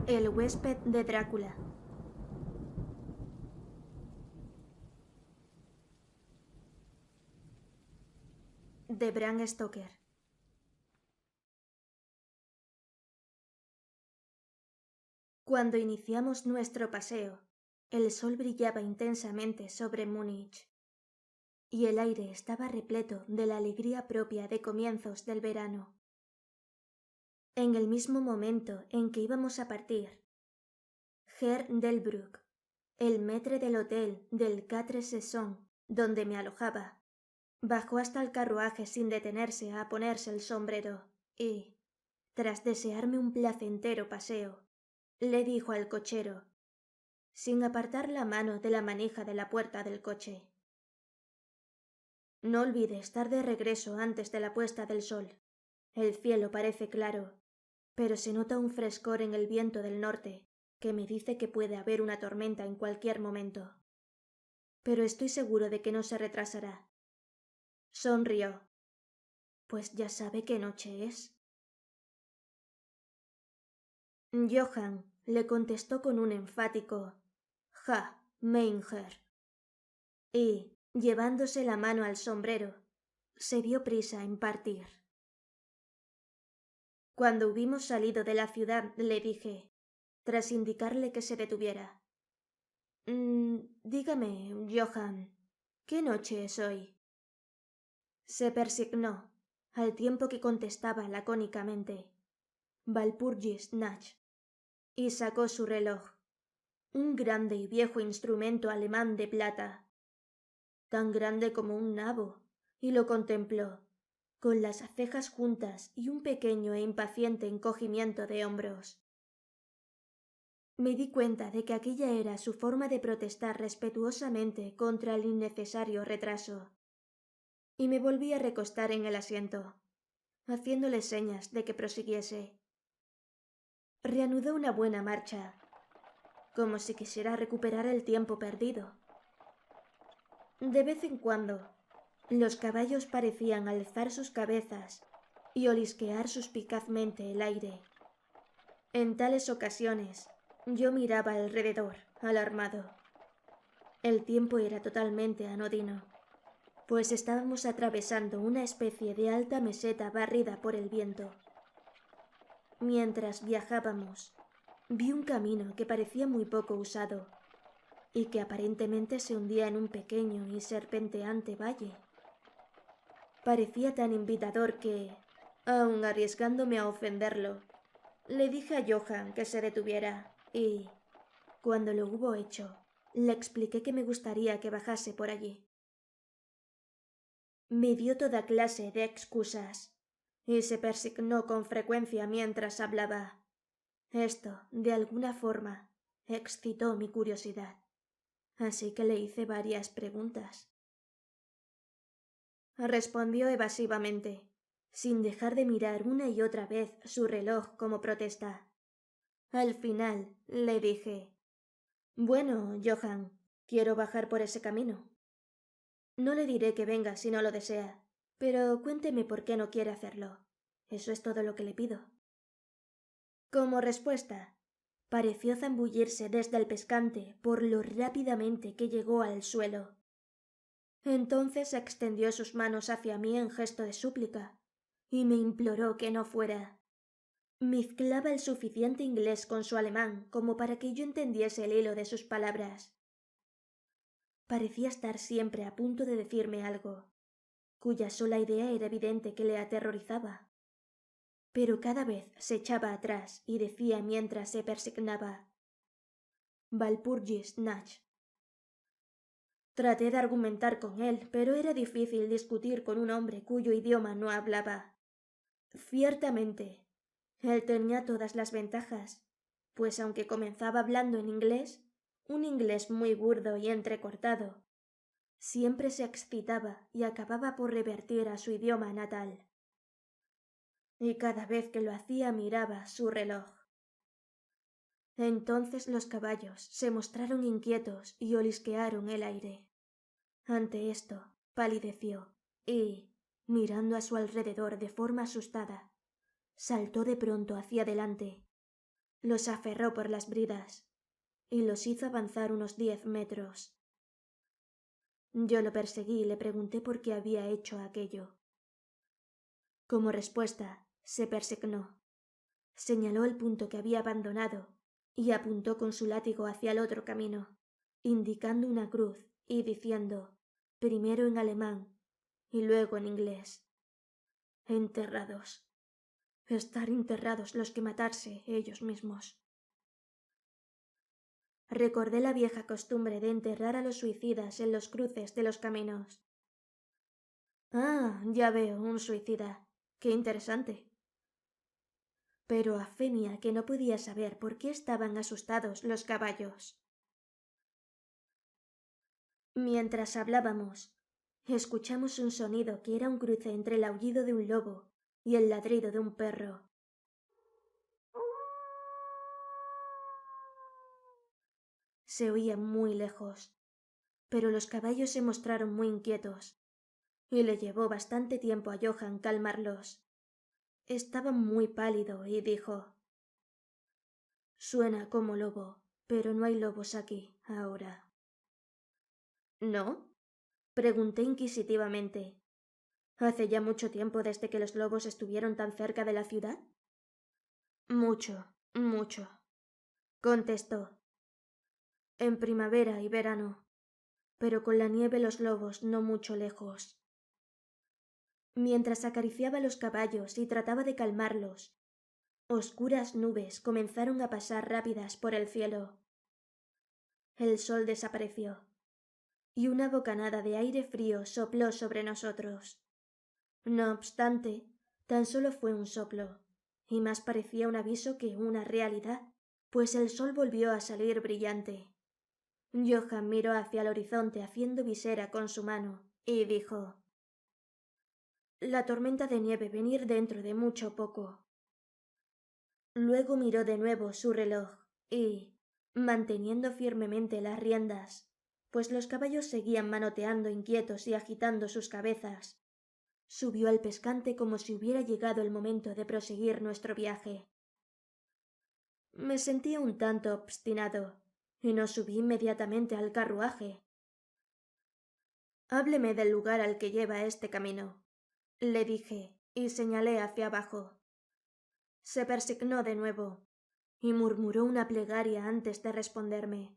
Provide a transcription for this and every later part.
El huésped de Drácula. De Bram Stoker. Cuando iniciamos nuestro paseo, el sol brillaba intensamente sobre Múnich, y el aire estaba repleto de la alegría propia de comienzos del verano. En el mismo momento en que íbamos a partir, Herr Delbrück, el maître del hotel del Quatre Saisons, donde me alojaba, bajó hasta el carruaje sin detenerse a ponerse el sombrero y, tras desearme un placentero paseo, le dijo al cochero, sin apartar la mano de la manija de la puerta del coche: «No olvide estar de regreso antes de la puesta del sol. El cielo parece claro, pero se nota un frescor en el viento del norte que me dice que puede haber una tormenta en cualquier momento. Pero estoy seguro de que no se retrasará». Sonrió. Pues ya sabe qué noche es. Johann le contestó con un enfático «Ja, mein Herr», y, llevándose la mano al sombrero, se dio prisa en partir. Cuando hubimos salido de la ciudad, le dije, tras indicarle que se detuviera: dígame, Johann, ¿qué noche es hoy?» Se persignó, al tiempo que contestaba lacónicamente: «Walpurgisnacht», y sacó su reloj, un grande y viejo instrumento alemán de plata, tan grande como un nabo, y lo contempló, con las cejas juntas y un pequeño e impaciente encogimiento de hombros. Me di cuenta de que aquella era su forma de protestar respetuosamente contra el innecesario retraso, y me volví a recostar en el asiento, haciéndole señas de que prosiguiese. Reanudó una buena marcha, como si quisiera recuperar el tiempo perdido. De vez en cuando, los caballos parecían alzar sus cabezas y olisquear suspicazmente el aire. En tales ocasiones, yo miraba alrededor, alarmado. El tiempo era totalmente anodino, pues estábamos atravesando una especie de alta meseta barrida por el viento. Mientras viajábamos, vi un camino que parecía muy poco usado y que aparentemente se hundía en un pequeño y serpenteante valle. Parecía tan invitador que, aun arriesgándome a ofenderlo, le dije a Johann que se detuviera y, cuando lo hubo hecho, le expliqué que me gustaría que bajase por allí. Me dio toda clase de excusas y se persignó con frecuencia mientras hablaba. Esto, de alguna forma, excitó mi curiosidad, así que le hice varias preguntas. Respondió evasivamente, sin dejar de mirar una y otra vez su reloj como protesta. Al final le dije: «Bueno, Johann, quiero bajar por ese camino. No le diré que venga si no lo desea, pero cuénteme por qué no quiere hacerlo. Eso es todo lo que le pido». Como respuesta, pareció zambullirse desde el pescante por lo rápidamente que llegó al suelo. Entonces extendió sus manos hacia mí en gesto de súplica y me imploró que no fuera. Mezclaba el suficiente inglés con su alemán como para que yo entendiese el hilo de sus palabras. Parecía estar siempre a punto de decirme algo, cuya sola idea era evidente que le aterrorizaba. Pero cada vez se echaba atrás y decía mientras se persignaba: «Walpurgisnacht». Traté de argumentar con él, pero era difícil discutir con un hombre cuyo idioma no hablaba. Ciertamente, él tenía todas las ventajas, pues aunque comenzaba hablando en inglés, un inglés muy burdo y entrecortado, siempre se excitaba y acababa por revertir a su idioma natal. Y cada vez que lo hacía miraba su reloj. Entonces los caballos se mostraron inquietos y olisquearon el aire. Ante esto, palideció y, mirando a su alrededor de forma asustada, saltó de pronto hacia adelante, Los aferró por las bridas y los hizo avanzar unos 10 metros. Yo lo perseguí y le pregunté por qué había hecho aquello. Como respuesta, se persignó, señaló el punto que había abandonado y apuntó con su látigo hacia el otro camino, indicando una cruz y diciendo, primero en alemán y luego en inglés: enterrados. Estar enterrados los que matarse ellos mismos. Recordé la vieja costumbre de enterrar a los suicidas en los cruces de los caminos. Ah, ya veo, un suicida. Qué interesante. Pero a fe mía que no podía saber por qué estaban asustados los caballos. Mientras hablábamos, escuchamos un sonido que era un cruce entre el aullido de un lobo y el ladrido de un perro. Se oía muy lejos, pero los caballos se mostraron muy inquietos, y le llevó bastante tiempo a Johann calmarlos. Estaba muy pálido y dijo: suena como lobo, pero no hay lobos aquí ahora. ¿No? Pregunté inquisitivamente. ¿Hace ya mucho tiempo desde que los lobos estuvieron tan cerca de la ciudad? Mucho, mucho, contestó. En primavera y verano, pero con la nieve los lobos no mucho lejos. Mientras acariciaba los caballos y trataba de calmarlos, oscuras nubes comenzaron a pasar rápidas por el cielo. El sol desapareció, y una bocanada de aire frío sopló sobre nosotros. No obstante, tan solo fue un soplo, y más parecía un aviso que una realidad, pues el sol volvió a salir brillante. Johann miró hacia el horizonte haciendo visera con su mano, y dijo: la tormenta de nieve venir dentro de mucho poco. Luego miró de nuevo su reloj y, manteniendo firmemente las riendas, pues los caballos seguían manoteando inquietos y agitando sus cabezas, subió al pescante como si hubiera llegado el momento de proseguir nuestro viaje. Me sentía un tanto obstinado y no subí inmediatamente al carruaje. Hábleme del lugar al que lleva este camino, le dije y señalé hacia abajo. Se persignó de nuevo y murmuró una plegaria antes de responderme.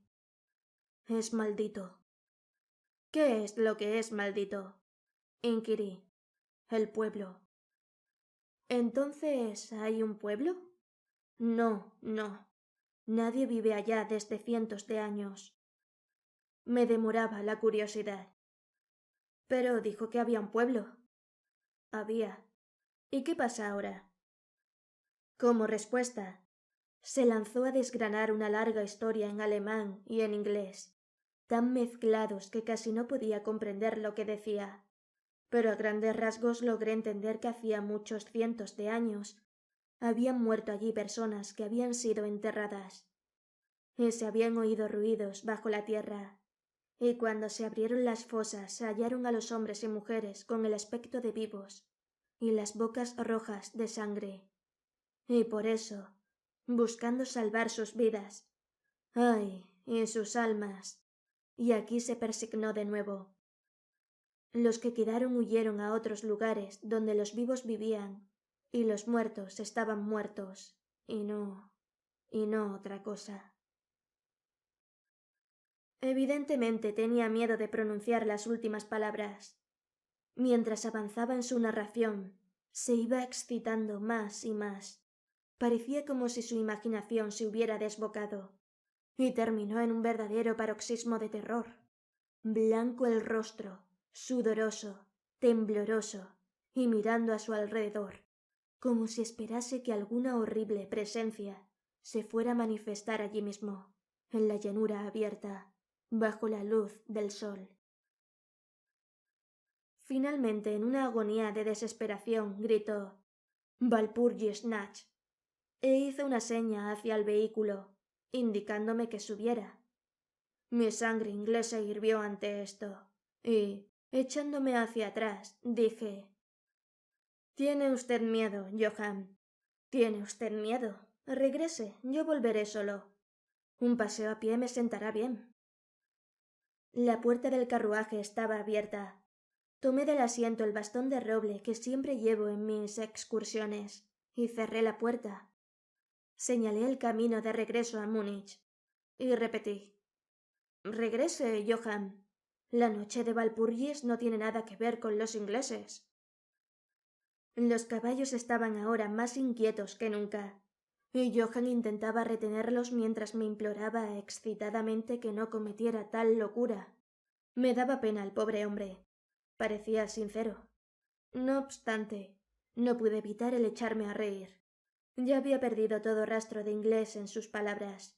Es maldito. ¿Qué es lo que es maldito? Inquirí. El pueblo. ¿Entonces hay un pueblo? No, no. Nadie vive allá desde cientos de años. Me demoraba la curiosidad. Pero dijo que había un pueblo. Había. ¿Y qué pasa ahora? Como respuesta, se lanzó a desgranar una larga historia en alemán y en inglés, tan mezclados que casi no podía comprender lo que decía, pero a grandes rasgos logré entender que hacía muchos cientos de años habían muerto allí personas que habían sido enterradas, y se habían oído ruidos bajo la tierra, y cuando se abrieron las fosas se hallaron a los hombres y mujeres con el aspecto de vivos y las bocas rojas de sangre, y por eso, buscando salvar sus vidas, ¡ay!, y sus almas, y aquí se persignó de nuevo. Los que quedaron huyeron a otros lugares donde los vivos vivían, y los muertos estaban muertos, y no otra cosa. Evidentemente tenía miedo de pronunciar las últimas palabras. Mientras avanzaba en su narración, se iba excitando más y más. Parecía como si su imaginación se hubiera desbocado, y terminó en un verdadero paroxismo de terror. Blanco el rostro, sudoroso, tembloroso, y mirando a su alrededor, como si esperase que alguna horrible presencia se fuera a manifestar allí mismo, en la llanura abierta, bajo la luz del sol. Finalmente, en una agonía de desesperación, gritó: «Walpurgisnacht», e hizo una seña hacia el vehículo, indicándome que subiera. Mi sangre inglesa hirvió ante esto, y, echándome hacia atrás, dije: «Tiene usted miedo, Johann. Tiene usted miedo. Regrese, yo volveré solo. Un paseo a pie me sentará bien. La puerta del carruaje estaba abierta. Tomé del asiento el bastón de roble que siempre llevo en mis excursiones y cerré la puerta. Señalé el camino de regreso a Múnich y repetí: «Regrese, Johann. La noche de Walpurgis no tiene nada que ver con los ingleses». Los caballos estaban ahora más inquietos que nunca, y Johann intentaba retenerlos mientras me imploraba excitadamente que no cometiera tal locura. Me daba pena el pobre hombre. Parecía sincero. No obstante, no pude evitar el echarme a reír. Ya había perdido todo rastro de inglés en sus palabras.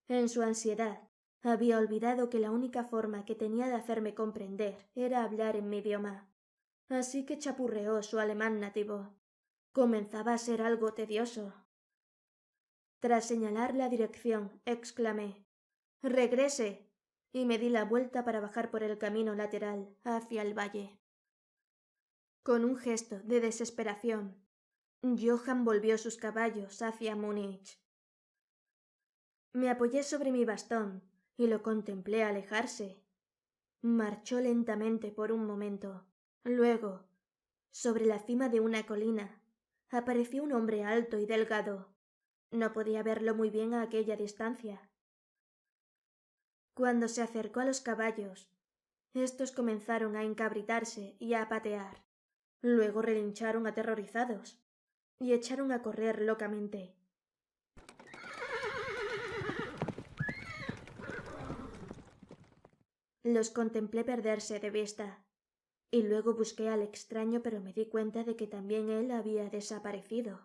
En su ansiedad, había olvidado que la única forma que tenía de hacerme comprender era hablar en mi idioma. Así que chapurreó su alemán nativo. Comenzaba a ser algo tedioso. Tras señalar la dirección, exclamé: «¡Regrese!» y me di la vuelta para bajar por el camino lateral hacia el valle. Con un gesto de desesperación, Johann volvió sus caballos hacia Múnich. Me apoyé sobre mi bastón y lo contemplé alejarse. Marchó lentamente por un momento. Luego, sobre la cima de una colina, apareció un hombre alto y delgado. No podía verlo muy bien a aquella distancia. Cuando se acercó a los caballos, estos comenzaron a encabritarse y a patear. Luego relincharon aterrorizados y echaron a correr locamente. Los contemplé perderse de vista, y luego busqué al extraño, pero me di cuenta de que también él había desaparecido.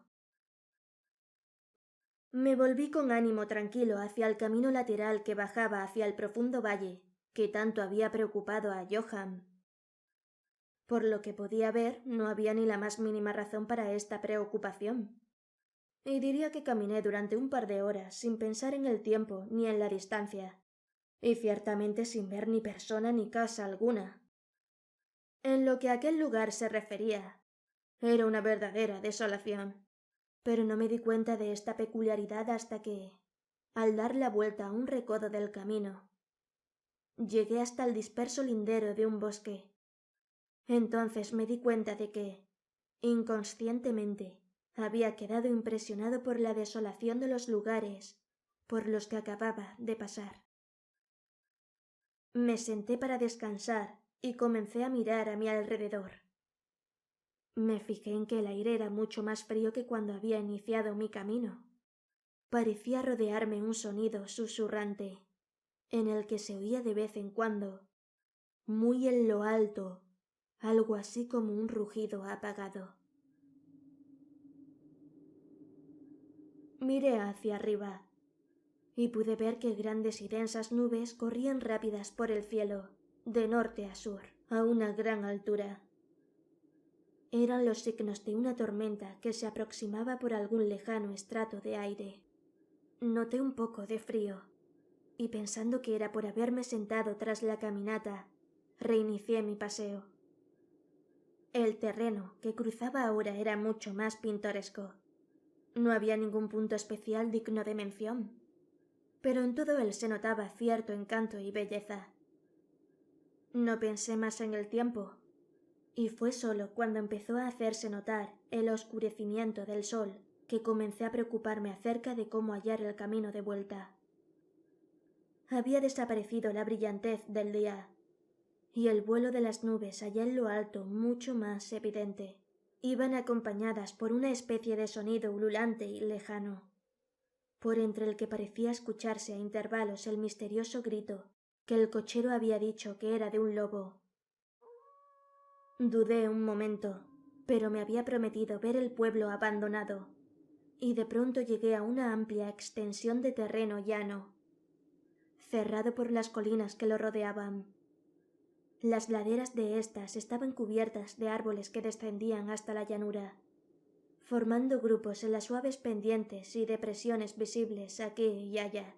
Me volví con ánimo tranquilo hacia el camino lateral que bajaba hacia el profundo valle que tanto había preocupado a Johann. Por lo que podía ver, no había ni la más mínima razón para esta preocupación. Y diría que caminé durante un par de horas sin pensar en el tiempo ni en la distancia, y ciertamente sin ver ni persona ni casa alguna. En lo que a aquel lugar se refería, era una verdadera desolación, pero no me di cuenta de esta peculiaridad hasta que, al dar la vuelta a un recodo del camino, llegué hasta el disperso lindero de un bosque. Entonces me di cuenta de que, inconscientemente, había quedado impresionado por la desolación de los lugares por los que acababa de pasar. Me senté para descansar y comencé a mirar a mi alrededor. Me fijé en que el aire era mucho más frío que cuando había iniciado mi camino. Parecía rodearme un sonido susurrante, en el que se oía de vez en cuando, muy en lo alto, algo así como un rugido apagado. Miré hacia arriba y pude ver que grandes y densas nubes corrían rápidas por el cielo, de norte a sur, a una gran altura. Eran los signos de una tormenta que se aproximaba por algún lejano estrato de aire. Noté un poco de frío, y pensando que era por haberme sentado tras la caminata, reinicié mi paseo. El terreno que cruzaba ahora era mucho más pintoresco. No había ningún punto especial digno de mención, pero en todo él se notaba cierto encanto y belleza. No pensé más en el tiempo, y fue solo cuando empezó a hacerse notar el oscurecimiento del sol que comencé a preocuparme acerca de cómo hallar el camino de vuelta. Había desaparecido la brillantez del día, y el vuelo de las nubes allá en lo alto mucho más evidente. Iban acompañadas por una especie de sonido ululante y lejano, por entre el que parecía escucharse a intervalos el misterioso grito que el cochero había dicho que era de un lobo. Dudé un momento, pero me había prometido ver el pueblo abandonado, y de pronto llegué a una amplia extensión de terreno llano, cerrado por las colinas que lo rodeaban. Las laderas de éstas estaban cubiertas de árboles que descendían hasta la llanura, formando grupos en las suaves pendientes y depresiones visibles aquí y allá.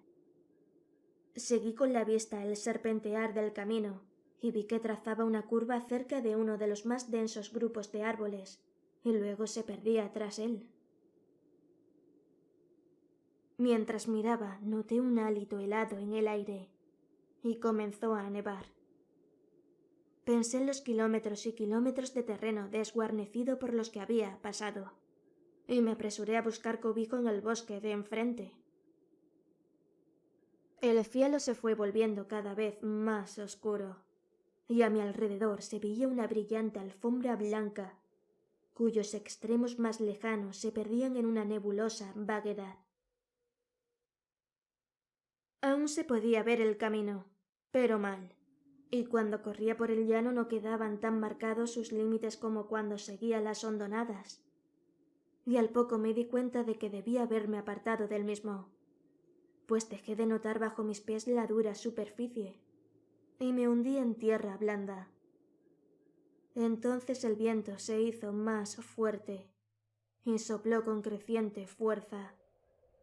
Seguí con la vista el serpentear del camino y vi que trazaba una curva cerca de uno de los más densos grupos de árboles y luego se perdía tras él. Mientras miraba, noté un hálito helado en el aire y comenzó a nevar. Pensé en los kilómetros y kilómetros de terreno desguarnecido por los que había pasado y me apresuré a buscar cobijo en el bosque de enfrente. El cielo se fue volviendo cada vez más oscuro y a mi alrededor se veía una brillante alfombra blanca cuyos extremos más lejanos se perdían en una nebulosa vaguedad. Aún se podía ver el camino, pero mal, y cuando corría por el llano no quedaban tan marcados sus límites como cuando seguía las hondonadas, y al poco me di cuenta de que debía haberme apartado del mismo, pues dejé de notar bajo mis pies la dura superficie, y me hundí en tierra blanda. Entonces el viento se hizo más fuerte y sopló con creciente fuerza,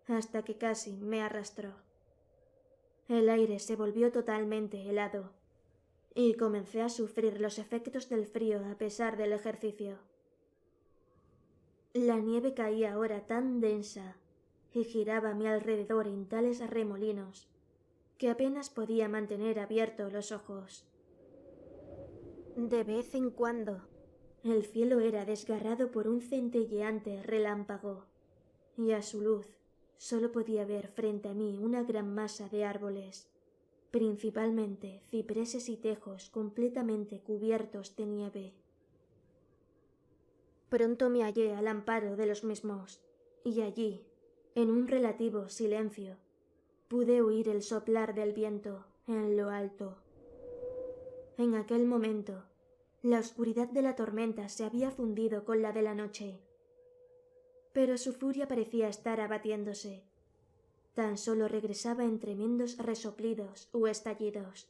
hasta que casi me arrastró. El aire se volvió totalmente helado, y comencé a sufrir los efectos del frío a pesar del ejercicio. La nieve caía ahora tan densa y giraba a mi alrededor en tales remolinos que apenas podía mantener abiertos los ojos. De vez en cuando, el cielo era desgarrado por un centelleante relámpago, y a su luz solo podía ver frente a mí una gran masa de árboles, principalmente cipreses y tejos completamente cubiertos de nieve. Pronto me hallé al amparo de los mismos, y allí, en un relativo silencio, pude oír el soplar del viento en lo alto. En aquel momento, la oscuridad de la tormenta se había fundido con la de la noche, pero su furia parecía estar abatiéndose. Tan solo regresaba en tremendos resoplidos o estallidos.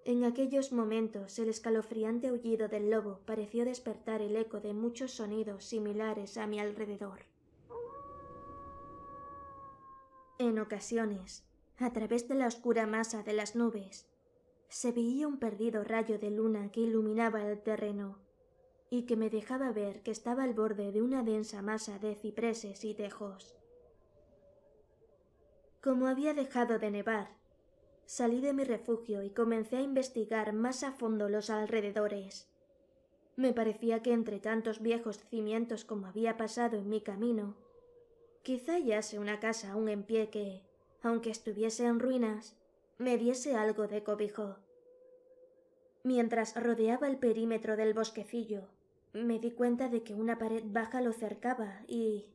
En aquellos momentos el escalofriante aullido del lobo pareció despertar el eco de muchos sonidos similares a mi alrededor. En ocasiones, a través de la oscura masa de las nubes, se veía un perdido rayo de luna que iluminaba el terreno y que me dejaba ver que estaba al borde de una densa masa de cipreses y tejos. Como había dejado de nevar, salí de mi refugio y comencé a investigar más a fondo los alrededores. Me parecía que entre tantos viejos cimientos como había pasado en mi camino, quizá hallase una casa aún en pie que, aunque estuviese en ruinas, me diese algo de cobijo. Mientras rodeaba el perímetro del bosquecillo, me di cuenta de que una pared baja lo cercaba y,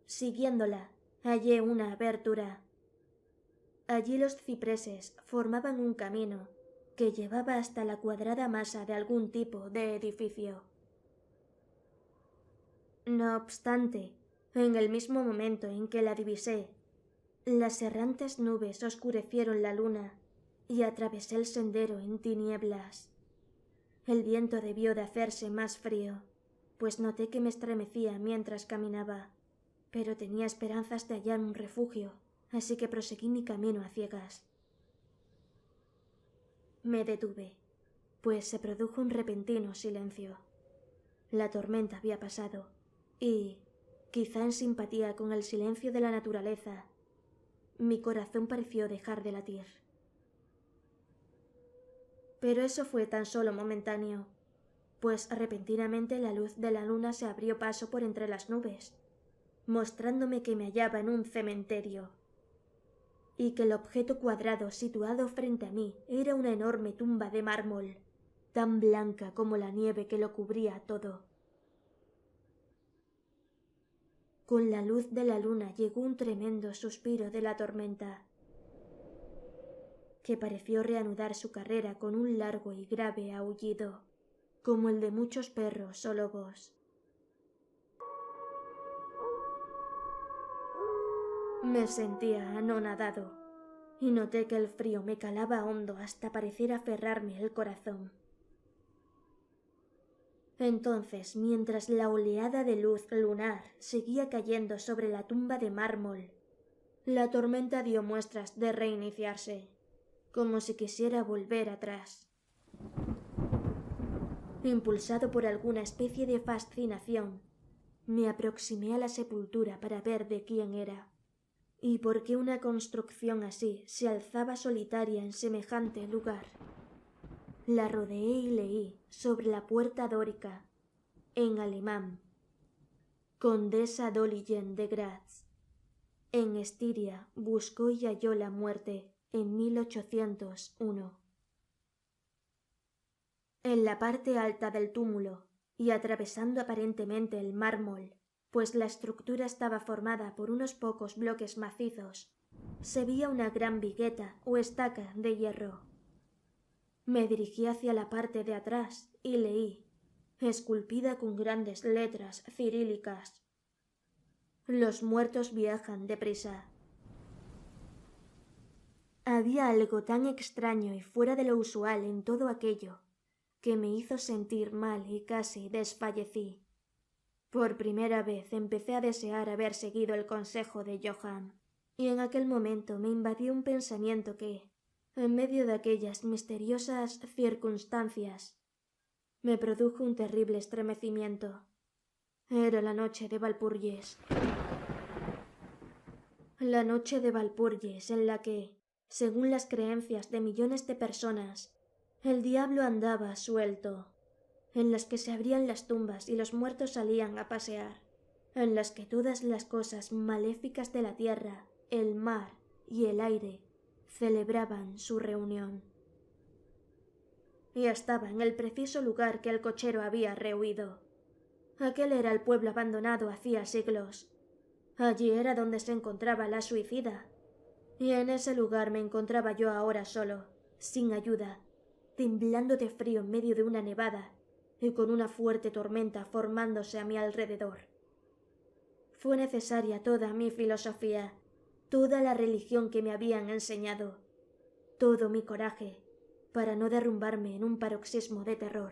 siguiéndola, hallé una abertura. Allí los cipreses formaban un camino que llevaba hasta la cuadrada masa de algún tipo de edificio. No obstante, en el mismo momento en que la divisé, las errantes nubes oscurecieron la luna y atravesé el sendero en tinieblas. El viento debió de hacerse más frío, pues noté que me estremecía mientras caminaba, pero tenía esperanzas de hallar un refugio, así que proseguí mi camino a ciegas. Me detuve, pues se produjo un repentino silencio. La tormenta había pasado, y, quizá en simpatía con el silencio de la naturaleza, mi corazón pareció dejar de latir. Pero eso fue tan solo momentáneo, pues repentinamente la luz de la luna se abrió paso por entre las nubes, mostrándome que me hallaba en un cementerio, y que el objeto cuadrado situado frente a mí era una enorme tumba de mármol, tan blanca como la nieve que lo cubría todo. Con la luz de la luna llegó un tremendo suspiro de la tormenta, que pareció reanudar su carrera con un largo y grave aullido, como el de muchos perros o lobos. Me sentía anonadado, y noté que el frío me calaba hondo hasta parecer aferrarme el corazón. Entonces, mientras la oleada de luz lunar seguía cayendo sobre la tumba de mármol, la tormenta dio muestras de reiniciarse, como si quisiera volver atrás. Impulsado por alguna especie de fascinación, me aproximé a la sepultura para ver de quién era. ¿Y por qué una construcción así se alzaba solitaria en semejante lugar? La rodeé y leí sobre la puerta dórica, en alemán: Condesa Dolingen de Graz. En Estiria buscó y halló la muerte en 1801. En la parte alta del túmulo, y atravesando aparentemente el mármol, pues la estructura estaba formada por unos pocos bloques macizos, se veía una gran vigueta o estaca de hierro. Me dirigí hacia la parte de atrás y leí, esculpida con grandes letras cirílicas: Los muertos viajan deprisa. Había algo tan extraño y fuera de lo usual en todo aquello que me hizo sentir mal y casi desfallecí. Por primera vez empecé a desear haber seguido el consejo de Johann, y en aquel momento me invadió un pensamiento que, en medio de aquellas misteriosas circunstancias, me produjo un terrible estremecimiento. Era la noche de Walpurgis. La noche de Walpurgis en la que, según las creencias de millones de personas, el diablo andaba suelto, en las que se abrían las tumbas y los muertos salían a pasear, en las que todas las cosas maléficas de la tierra, el mar y el aire celebraban su reunión. Y estaba en el preciso lugar que el cochero había rehuido. Aquel era el pueblo abandonado hacía siglos. Allí era donde se encontraba la suicida, y en ese lugar me encontraba yo ahora solo, sin ayuda, temblando de frío en medio de una nevada y con una fuerte tormenta formándose a mi alrededor. Fue necesaria toda mi filosofía, toda la religión que me habían enseñado, todo mi coraje, para no derrumbarme en un paroxismo de terror.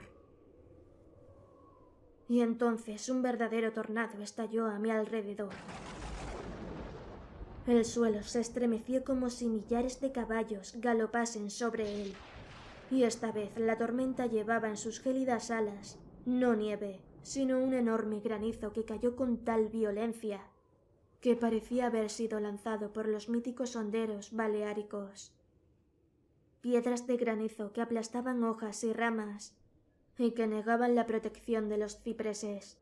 Y entonces un verdadero tornado estalló a mi alrededor. El suelo se estremeció como si millares de caballos galopasen sobre él, y esta vez la tormenta llevaba en sus gélidas alas no nieve, sino un enorme granizo que cayó con tal violencia que parecía haber sido lanzado por los míticos honderos baleáricos. Piedras de granizo que aplastaban hojas y ramas y que negaban la protección de los cipreses,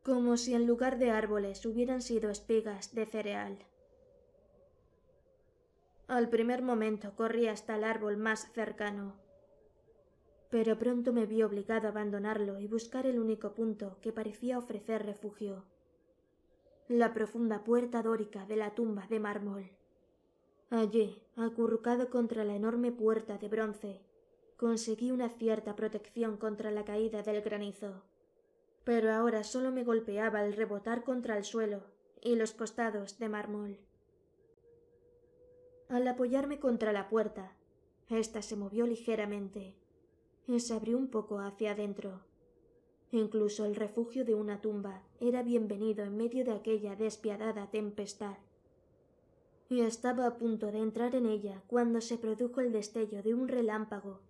como si en lugar de árboles hubieran sido espigas de cereal. Al primer momento corrí hasta el árbol más cercano, pero pronto me vi obligado a abandonarlo y buscar el único punto que parecía ofrecer refugio: la profunda puerta dórica de la tumba de mármol. Allí, acurrucado contra la enorme puerta de bronce, conseguí una cierta protección contra la caída del granizo, pero ahora solo me golpeaba al rebotar contra el suelo y los costados de mármol. Al apoyarme contra la puerta, ésta se movió ligeramente y se abrió un poco hacia adentro. Incluso el refugio de una tumba era bienvenido en medio de aquella despiadada tempestad. Y estaba a punto de entrar en ella cuando se produjo el destello de un relámpago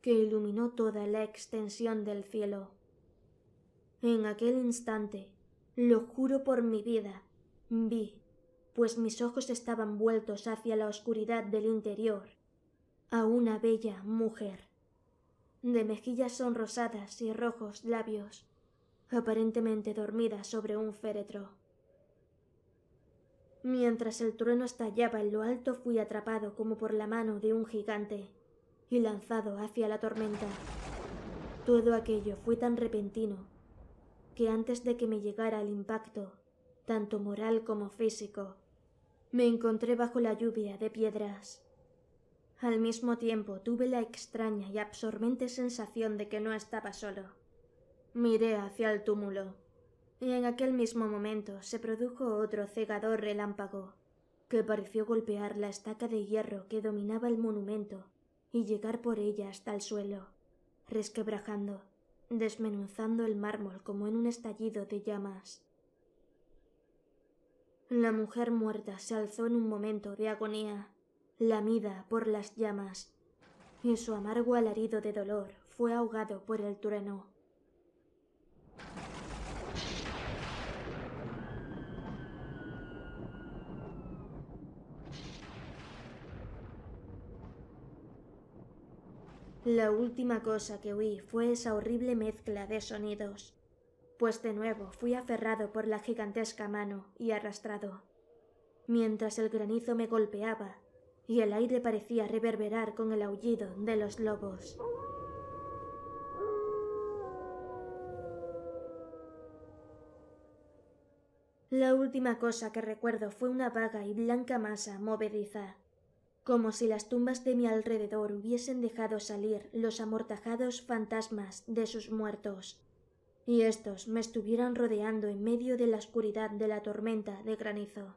que iluminó toda la extensión del cielo. En aquel instante, lo juro por mi vida, vi, pues mis ojos estaban vueltos hacia la oscuridad del interior, a una bella mujer, de mejillas sonrosadas y rojos labios, aparentemente dormida sobre un féretro. Mientras el trueno estallaba en lo alto, fui atrapado como por la mano de un gigante y lanzado hacia la tormenta. Todo aquello fue tan repentino que antes de que me llegara el impacto, tanto moral como físico, me encontré bajo la lluvia de piedras. Al mismo tiempo tuve la extraña y absorbente sensación de que no estaba solo. Miré hacia el túmulo, y en aquel mismo momento se produjo otro cegador relámpago, que pareció golpear la estaca de hierro que dominaba el monumento y llegar por ella hasta el suelo, resquebrajando, desmenuzando el mármol como en un estallido de llamas. La mujer muerta se alzó en un momento de agonía, lamida por las llamas, y su amargo alarido de dolor fue ahogado por el trueno. La última cosa que oí fue esa horrible mezcla de sonidos, pues de nuevo fui aferrado por la gigantesca mano y arrastrado, mientras el granizo me golpeaba y el aire parecía reverberar con el aullido de los lobos. La última cosa que recuerdo fue una vaga y blanca masa movediza, como si las tumbas de mi alrededor hubiesen dejado salir los amortajados fantasmas de sus muertos, y estos me estuvieran rodeando en medio de la oscuridad de la tormenta de granizo.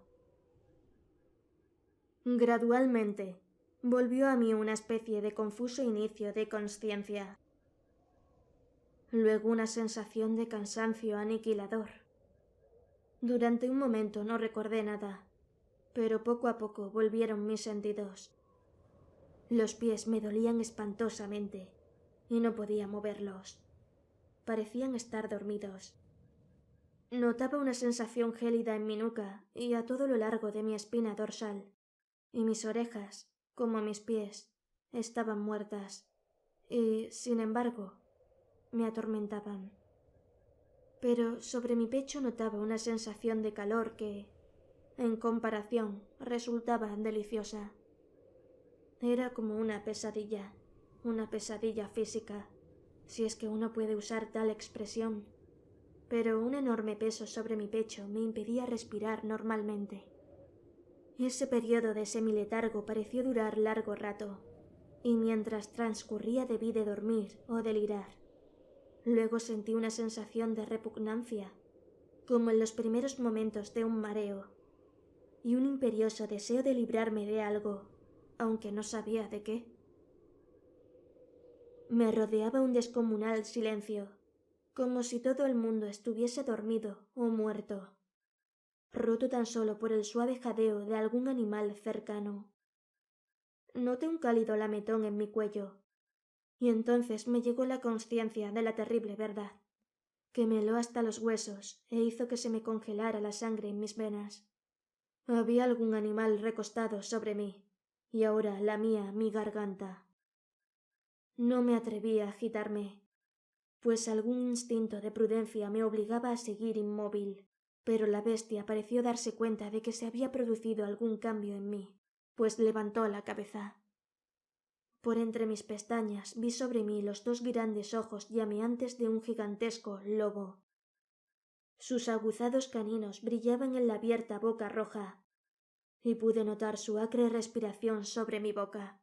Gradualmente, volvió a mí una especie de confuso inicio de consciencia. Luego una sensación de cansancio aniquilador. Durante un momento no recordé nada, pero poco a poco volvieron mis sentidos. Los pies me dolían espantosamente y no podía moverlos. Parecían estar dormidos. Notaba una sensación gélida en mi nuca y a todo lo largo de mi espina dorsal, y mis orejas, como mis pies, estaban muertas y, sin embargo, me atormentaban. Pero sobre mi pecho notaba una sensación de calor que, en comparación, resultaba deliciosa. Era como una pesadilla física, si es que uno puede usar tal expresión, pero un enorme peso sobre mi pecho me impedía respirar normalmente. Ese periodo de semiletargo pareció durar largo rato, y mientras transcurría debí de dormir o delirar. Luego sentí una sensación de repugnancia, como en los primeros momentos de un mareo, y un imperioso deseo de librarme de algo, aunque no sabía de qué. Me rodeaba un descomunal silencio, como si todo el mundo estuviese dormido o muerto, roto tan solo por el suave jadeo de algún animal cercano. Noté un cálido lametón en mi cuello, y entonces me llegó la consciencia de la terrible verdad, que me heló hasta los huesos e hizo que se me congelara la sangre en mis venas. Había algún animal recostado sobre mí, y ahora lamía mi garganta. No me atreví a agitarme, pues algún instinto de prudencia me obligaba a seguir inmóvil, pero la bestia pareció darse cuenta de que se había producido algún cambio en mí, pues levantó la cabeza. Por entre mis pestañas vi sobre mí los dos grandes ojos llameantes de un gigantesco lobo. Sus aguzados caninos brillaban en la abierta boca roja, y pude notar su acre respiración sobre mi boca.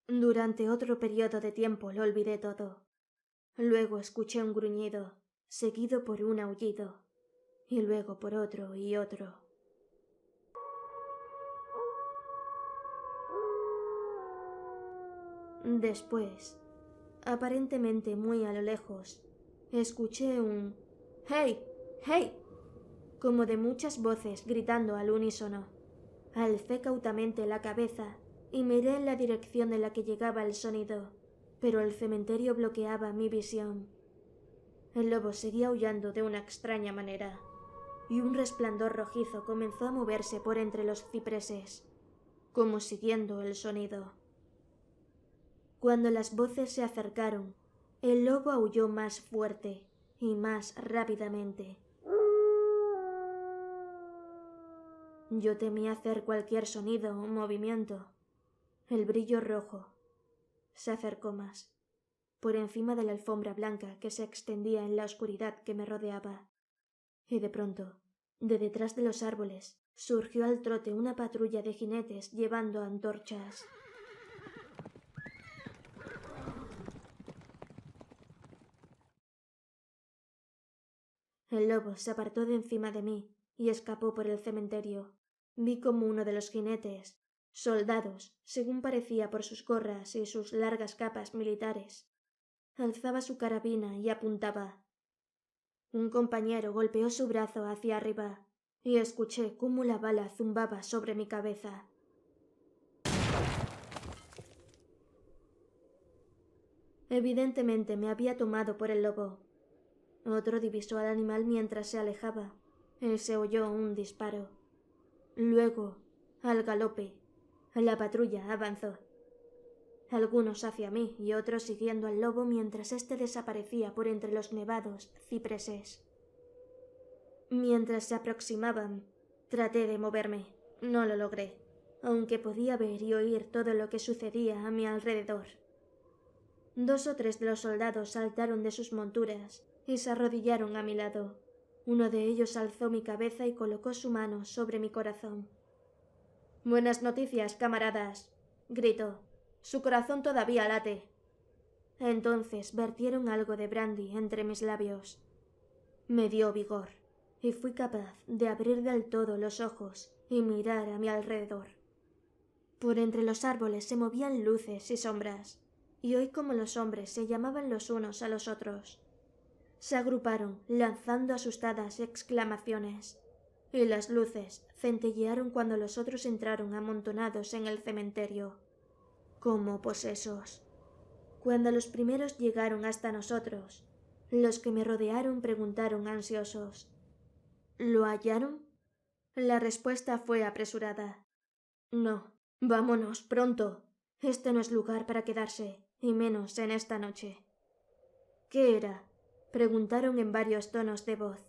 Durante otro periodo de tiempo lo olvidé todo. Luego escuché un gruñido, seguido por un aullido, y luego por otro y otro. Después, aparentemente muy a lo lejos, escuché un ¡Hey! ¡Hey! Como de muchas voces gritando al unísono. Alcé cautamente la cabeza y miré en la dirección de la que llegaba el sonido, pero el cementerio bloqueaba mi visión. El lobo seguía aullando de una extraña manera, y un resplandor rojizo comenzó a moverse por entre los cipreses, como siguiendo el sonido. Cuando las voces se acercaron, el lobo aulló más fuerte y más rápidamente. Yo temí hacer cualquier sonido o movimiento. El brillo rojo se acercó más, por encima de la alfombra blanca que se extendía en la oscuridad que me rodeaba, y de pronto, de detrás de los árboles, surgió al trote una patrulla de jinetes llevando antorchas. El lobo se apartó de encima de mí y escapó por el cementerio. Vi como uno de los jinetes, soldados, según parecía por sus gorras y sus largas capas militares, alzaba su carabina y apuntaba. Un compañero golpeó su brazo hacia arriba y escuché cómo la bala zumbaba sobre mi cabeza. Evidentemente me había tomado por el lobo. Otro divisó al animal mientras se alejaba y se oyó un disparo. Luego, al galope, la patrulla avanzó. algunos hacia mí y otros siguiendo al lobo mientras éste desaparecía por entre los nevados cipreses. Mientras se aproximaban, traté de moverme. No lo logré, aunque podía ver y oír todo lo que sucedía a mi alrededor. 2 o 3 de los soldados saltaron de sus monturas y se arrodillaron a mi lado. Uno de ellos alzó mi cabeza y colocó su mano sobre mi corazón. «Buenas noticias, camaradas», gritó. «Su corazón todavía late». Entonces vertieron algo de brandy entre mis labios. Me dio vigor y fui capaz de abrir del todo los ojos y mirar a mi alrededor. Por entre los árboles se movían luces y sombras, y oí como los hombres se llamaban los unos a los otros. Se agruparon, lanzando asustadas exclamaciones, y las luces centellearon cuando los otros entraron amontonados en el cementerio, como posesos. Cuando los primeros llegaron hasta nosotros, los que me rodearon preguntaron ansiosos: «¿Lo hallaron?» La respuesta fue apresurada: «No, vámonos, pronto. Este no es lugar para quedarse, y menos en esta noche». «¿Qué era?», preguntaron en varios tonos de voz.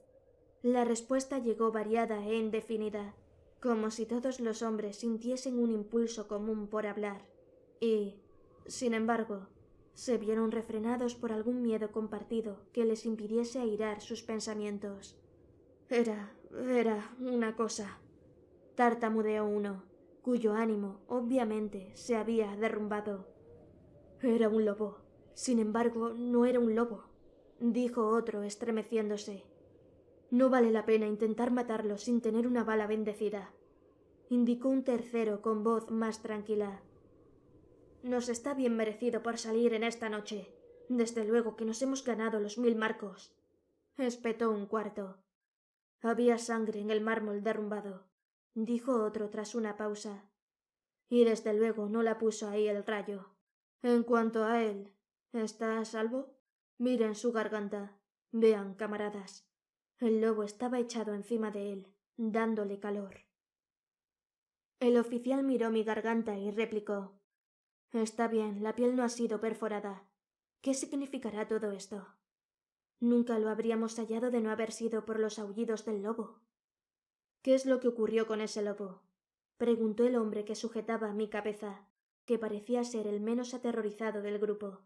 La respuesta llegó variada e indefinida, como si todos los hombres sintiesen un impulso común por hablar, y, sin embargo, se vieron refrenados por algún miedo compartido que les impidiese airar sus pensamientos. Era una cosa», tartamudeó uno, cuyo ánimo, obviamente, se había derrumbado. «Era un lobo. Sin embargo, no era un lobo», dijo otro, estremeciéndose. «No vale la pena intentar matarlo sin tener una bala bendecida», indicó un tercero con voz más tranquila. «Nos está bien merecido por salir en esta noche. Desde luego que nos hemos ganado los 1000 marcos», espetó un cuarto. «Había sangre en el mármol derrumbado», dijo otro tras una pausa. «Y desde luego no la puso ahí el rayo. En cuanto a él, ¿está a salvo? Miren su garganta. Vean, camaradas». El lobo estaba echado encima de él, dándole calor. El oficial miró mi garganta y replicó: «Está bien, la piel no ha sido perforada. ¿Qué significará todo esto?» Nunca lo habríamos hallado de no haber sido por los aullidos del lobo. «¿Qué es lo que ocurrió con ese lobo?», preguntó el hombre que sujetaba mi cabeza, que parecía ser el menos aterrorizado del grupo,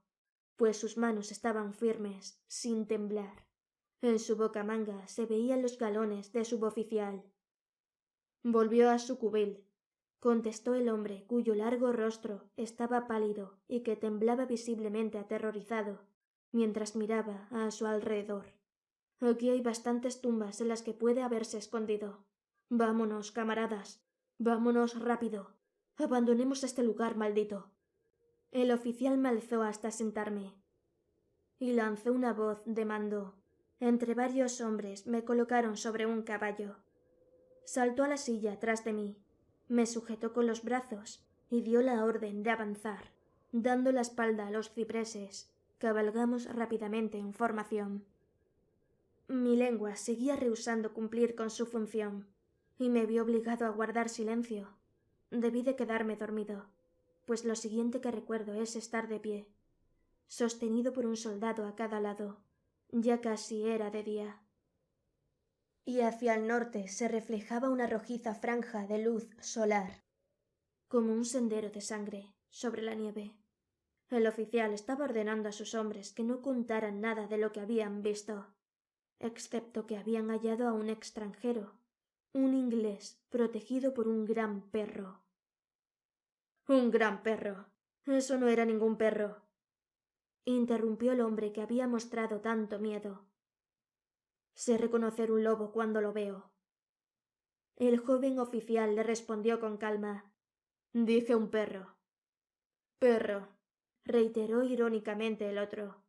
pues sus manos estaban firmes, sin temblar. En su bocamanga se veían los galones de suboficial. «Volvió a su cubil», contestó el hombre cuyo largo rostro estaba pálido y que temblaba visiblemente aterrorizado mientras miraba a su alrededor. «Aquí hay bastantes tumbas en las que puede haberse escondido. Vámonos, camaradas. Vámonos rápido. Abandonemos este lugar maldito». El oficial me alzó hasta sentarme y lanzó una voz de mando. Entre varios hombres me colocaron sobre un caballo. Saltó a la silla tras de mí, me sujetó con los brazos y dio la orden de avanzar. Dando la espalda a los cipreses, cabalgamos rápidamente en formación. Mi lengua seguía rehusando cumplir con su función, y me vi obligado a guardar silencio. Debí de quedarme dormido, pues lo siguiente que recuerdo es estar de pie, sostenido por un soldado a cada lado. Ya casi era de día. Y hacia el norte se reflejaba una rojiza franja de luz solar, como un sendero de sangre sobre la nieve. El oficial estaba ordenando a sus hombres que no contaran nada de lo que habían visto, excepto que habían hallado a un extranjero, un inglés protegido por un gran perro. «Un gran perro. Eso no era ningún perro», interrumpió el hombre que había mostrado tanto miedo. «Sé reconocer un lobo cuando lo veo». El joven oficial le respondió con calma: «Dije un perro». «Perro», reiteró irónicamente el otro.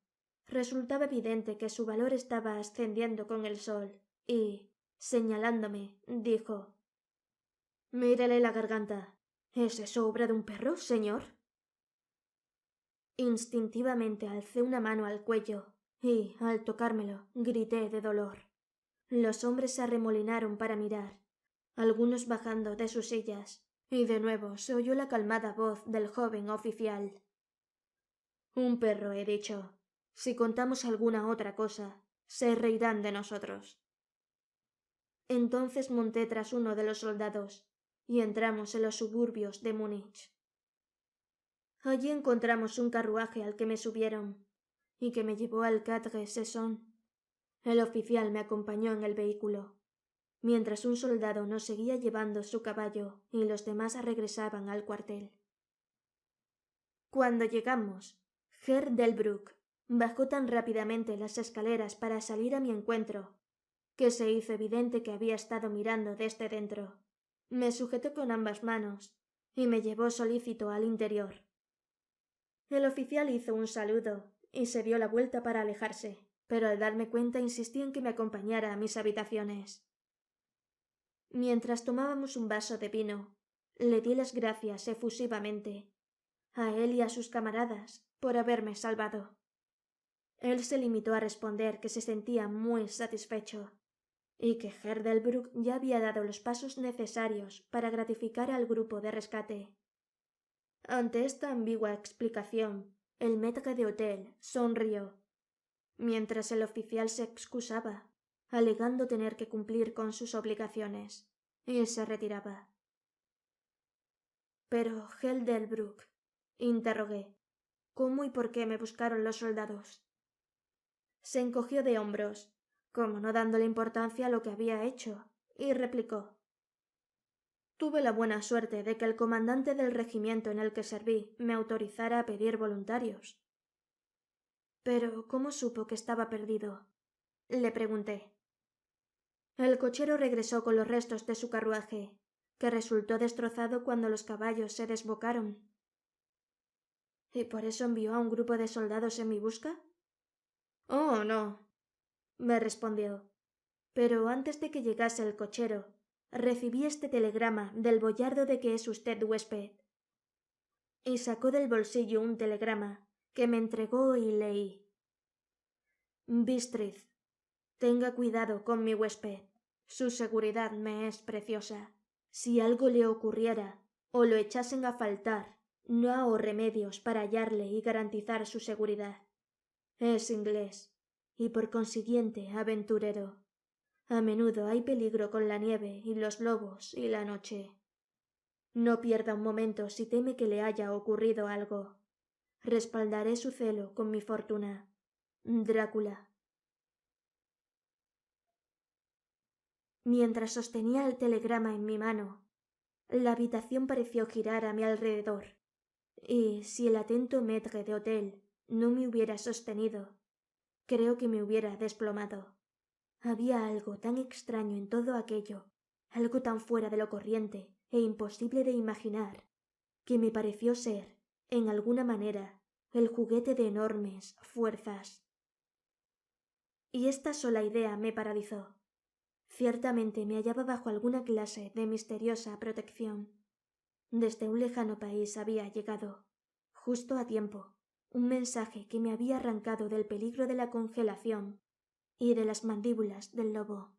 Resultaba evidente que su valor estaba ascendiendo con el sol y, señalándome, dijo: «Mírele la garganta. ¿Es eso obra de un perro, señor?» Instintivamente alcé una mano al cuello y, al tocármelo, grité de dolor. Los hombres se arremolinaron para mirar, algunos bajando de sus sillas, y de nuevo se oyó la calmada voz del joven oficial. Un perro, he dicho. Si contamos alguna otra cosa, se reirán de nosotros. Entonces monté tras uno de los soldados y entramos en los suburbios de Múnich. Allí encontramos un carruaje al que me subieron y que me llevó al Quatre-Saisons. El oficial me acompañó en el vehículo, mientras un soldado nos seguía llevando su caballo y los demás regresaban al cuartel. Cuando llegamos, Herr Delbrück bajó tan rápidamente las escaleras para salir a mi encuentro que se hizo evidente que había estado mirando desde dentro. Me sujetó con ambas manos y me llevó solícito al interior. El oficial hizo un saludo y se dio la vuelta para alejarse, pero al darme cuenta insistí en que me acompañara a mis habitaciones. Mientras tomábamos un vaso de vino, le di las gracias efusivamente a él y a sus camaradas por haberme salvado. Él se limitó a responder que se sentía muy satisfecho y que Herr Delbrück ya había dado los pasos necesarios para gratificar al grupo de rescate. Ante esta ambigua explicación, el maître d'hôtel sonrió, mientras el oficial se excusaba, alegando tener que cumplir con sus obligaciones, y se retiraba. Pero, Herr Delbrück, interrogué, ¿cómo y por qué me buscaron los soldados? Se encogió de hombros, como no dándole importancia a lo que había hecho, y replicó: Tuve la buena suerte de que el comandante del regimiento en el que serví me autorizara a pedir voluntarios. Pero, ¿cómo supo que estaba perdido? Le pregunté. El cochero regresó con los restos de su carruaje, que resultó destrozado cuando los caballos se desbocaron. ¿Y por eso envió a un grupo de soldados en mi busca? Oh, no, me respondió. Pero antes de que llegase el cochero, recibí este telegrama del boyardo de que es usted huésped. Y sacó del bolsillo un telegrama que me entregó y leí. Bistritz, tenga cuidado con mi huésped. Su seguridad me es preciosa. Si algo le ocurriera o lo echasen a faltar, no hago remedios para hallarle y garantizar su seguridad. Es inglés y por consiguiente aventurero. A menudo hay peligro con la nieve y los lobos y la noche. No pierda un momento si teme que le haya ocurrido algo. Respaldaré su celo con mi fortuna. Drácula. Mientras sostenía el telegrama en mi mano, la habitación pareció girar a mi alrededor, y si el atento maître d'hôtel no me hubiera sostenido, creo que me hubiera desplomado. Había algo tan extraño en todo aquello, algo tan fuera de lo corriente e imposible de imaginar, que me pareció ser, en alguna manera, el juguete de enormes fuerzas. Y esta sola idea me paralizó. Ciertamente me hallaba bajo alguna clase de misteriosa protección. Desde un lejano país había llegado, justo a tiempo, un mensaje que me había arrancado del peligro de la congelación y de las mandíbulas del lobo.